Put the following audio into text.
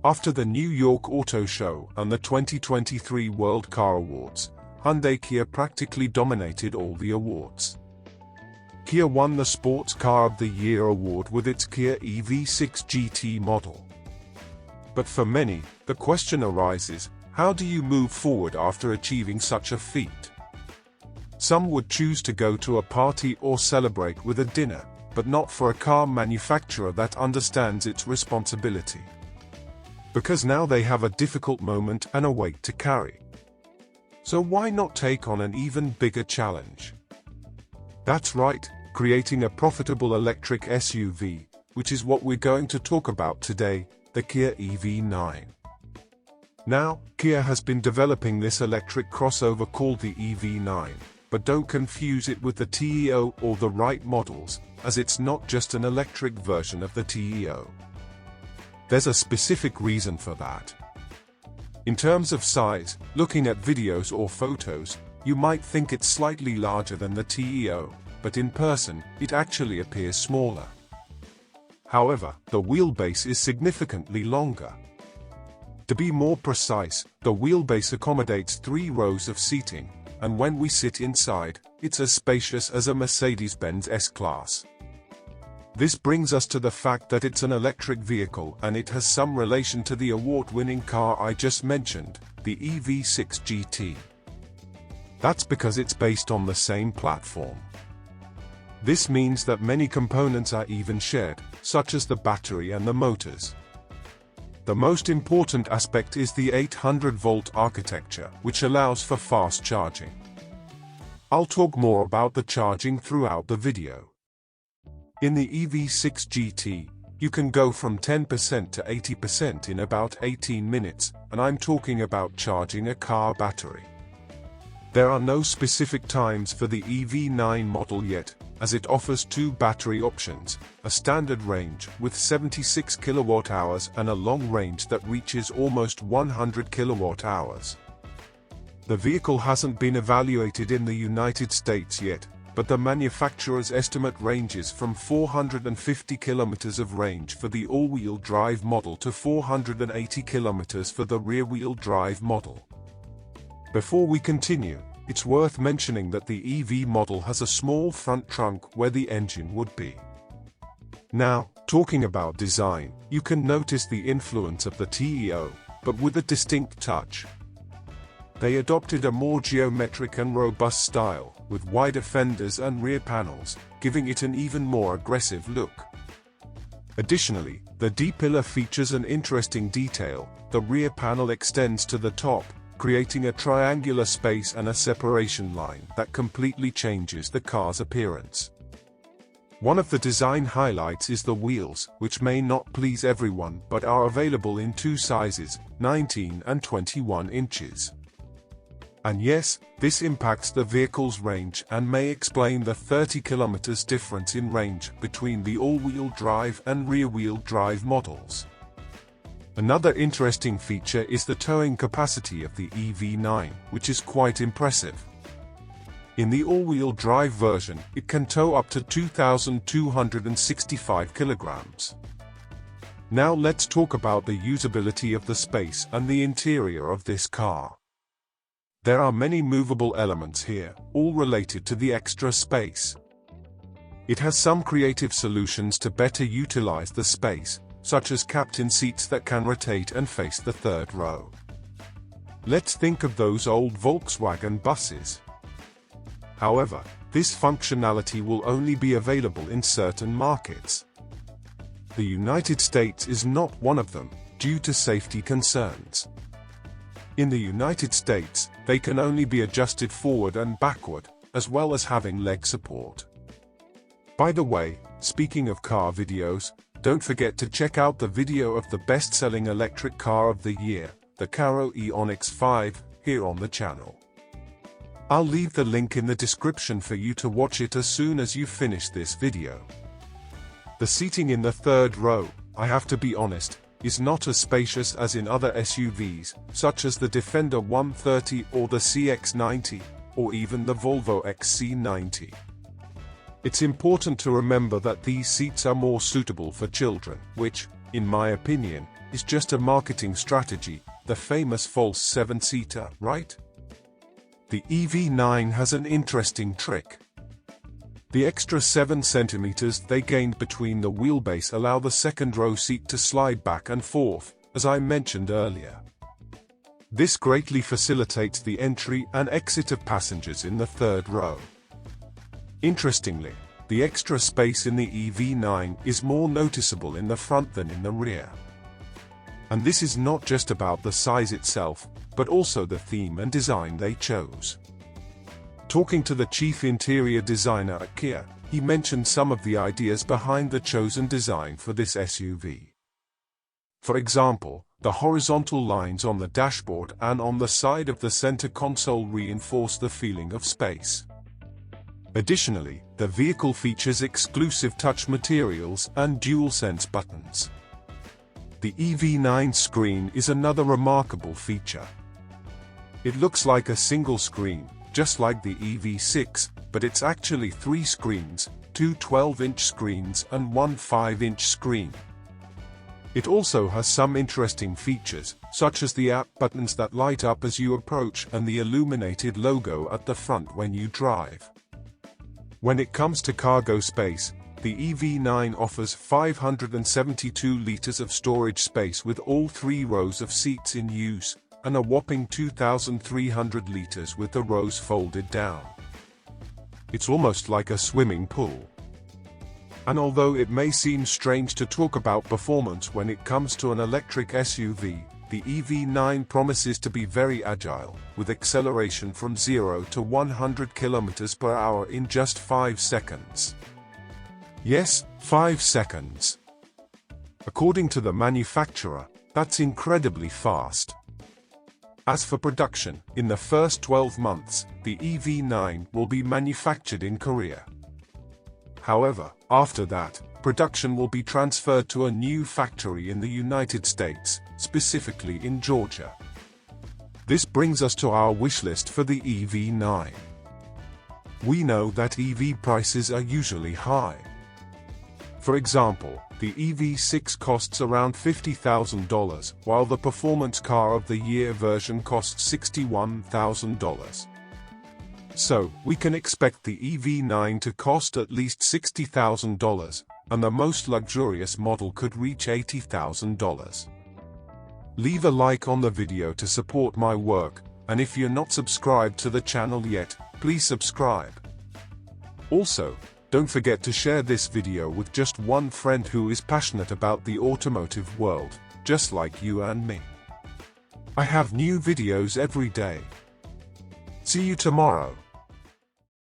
After the New York Auto Show and the 2023 World Car Awards, Hyundai Kia practically dominated all the awards. Kia won the Sports Car of the Year award with its Kia EV9 GT model. But for many, the question arises, how do you move forward after achieving such a feat? Some would choose to go to a party or celebrate with a dinner, but not for a car manufacturer that understands its responsibility. Because now they have a difficult moment and a weight to carry. So why not take on an even bigger challenge? That's right, creating a profitable electric SUV, which is what we're going to talk about today, the Kia EV9. Now, Kia has been developing this electric crossover called the EV9, but don't confuse it with the TEO or the right models, as it's not just an electric version of the TEO. There's a specific reason for that. In terms of size, looking at videos or photos, you might think it's slightly larger than the TEO, but in person, it actually appears smaller. However, the wheelbase is significantly longer. To be more precise, the wheelbase accommodates 3 rows of seating, and when we sit inside, it's as spacious as a Mercedes-Benz S-Class. This brings us to the fact that it's an electric vehicle and it has some relation to the award-winning car I just mentioned, the EV9 GT. That's because it's based on the same platform. This means that many components are even shared, such as the battery and the motors. The most important aspect is the 800-volt architecture, which allows for fast charging. I'll talk more about the charging throughout the video. In the EV9 GT, you can go from 10% to 80% in about 18 minutes, and I'm talking about charging a car battery. There are no specific times for the EV9 model yet, as it offers 2 battery options, a standard range with 76 kWh and a long range that reaches almost 100 kWh. The vehicle hasn't been evaluated in the United States yet, but the manufacturer's estimate ranges from 450 km of range for the all-wheel drive model to 480 km for the rear-wheel drive model. Before we continue, it's worth mentioning that the EV model has a small front trunk where the engine would be. Now, talking about design, you can notice the influence of the TEO, but with a distinct touch. They adopted a more geometric and robust style, with wider fenders and rear panels, giving it an even more aggressive look. Additionally, the D-pillar features an interesting detail. The rear panel extends to the top, creating a triangular space and a separation line that completely changes the car's appearance. One of the design highlights is the wheels, which may not please everyone but are available in 2 sizes, 19 and 21 inches. And yes, this impacts the vehicle's range and may explain the 30 km difference in range between the all-wheel drive and rear-wheel drive models. Another interesting feature is the towing capacity of the EV9, which is quite impressive. In the all-wheel drive version, it can tow up to 2,265 kilograms. Now let's talk about the usability of the space and the interior of this car. There are many movable elements here, all related to the extra space. It has some creative solutions to better utilize the space, such as captain seats that can rotate and face the 3rd row. Let's think of those old Volkswagen buses. However, this functionality will only be available in certain markets. The United States is not one of them, due to safety concerns. In the United States, they can only be adjusted forward and backward, as well as having leg support. By the way, speaking of car videos, don't forget to check out the video of the best-selling electric car of the year, the Kia EV9, here on the channel. I'll leave the link in the description for you to watch it as soon as you finish this video. The seating in the 3rd row, I have to be honest, is not as spacious as in other SUVs, such as the Defender 130 or the CX-90, or even the Volvo XC90. It's important to remember that these seats are more suitable for children, which, in my opinion, is just a marketing strategy, the famous false 7-seater, right? The EV9 has an interesting trick. The extra 7 centimeters they gained between the wheelbase allow the second row seat to slide back and forth, as I mentioned earlier. This greatly facilitates the entry and exit of passengers in the third row. Interestingly, the extra space in the EV9 is more noticeable in the front than in the rear. And this is not just about the size itself, but also the theme and design they chose. Talking to the chief interior designer at Kia, he mentioned some of the ideas behind the chosen design for this SUV. For example, the horizontal lines on the dashboard and on the side of the center console reinforce the feeling of space. Additionally, the vehicle features exclusive touch materials and DualSense buttons. The EV9 screen is another remarkable feature. It looks like a single screen, just like the EV6, but it's actually 3 screens, 2 12-inch screens and 1 5-inch screen. It also has some interesting features, such as the app buttons that light up as you approach and the illuminated logo at the front when you drive. When it comes to cargo space, the EV9 offers 572 liters of storage space with all 3 rows of seats in use, and a whopping 2,300 liters with the rows folded down. It's almost like a swimming pool. And although it may seem strange to talk about performance when it comes to an electric SUV, the EV9 promises to be very agile, with acceleration from 0 to 100 km per hour in just 5 seconds. Yes, 5 seconds. According to the manufacturer, that's incredibly fast. As for production, in the first 12 months, the EV9 will be manufactured in Korea. However, after that, production will be transferred to a new factory in the United States, specifically in Georgia. This brings us to our wish list for the EV9. We know that EV prices are usually high. For example, the EV6 costs around $50,000, while the Performance Car of the Year version costs $61,000. So, we can expect the EV9 to cost at least $60,000, and the most luxurious model could reach $80,000. Leave a like on the video to support my work, and if you're not subscribed to the channel yet, please subscribe. Also, don't forget to share this video with just one friend who is passionate about the automotive world, just like you and me. I have new videos every day. See you tomorrow.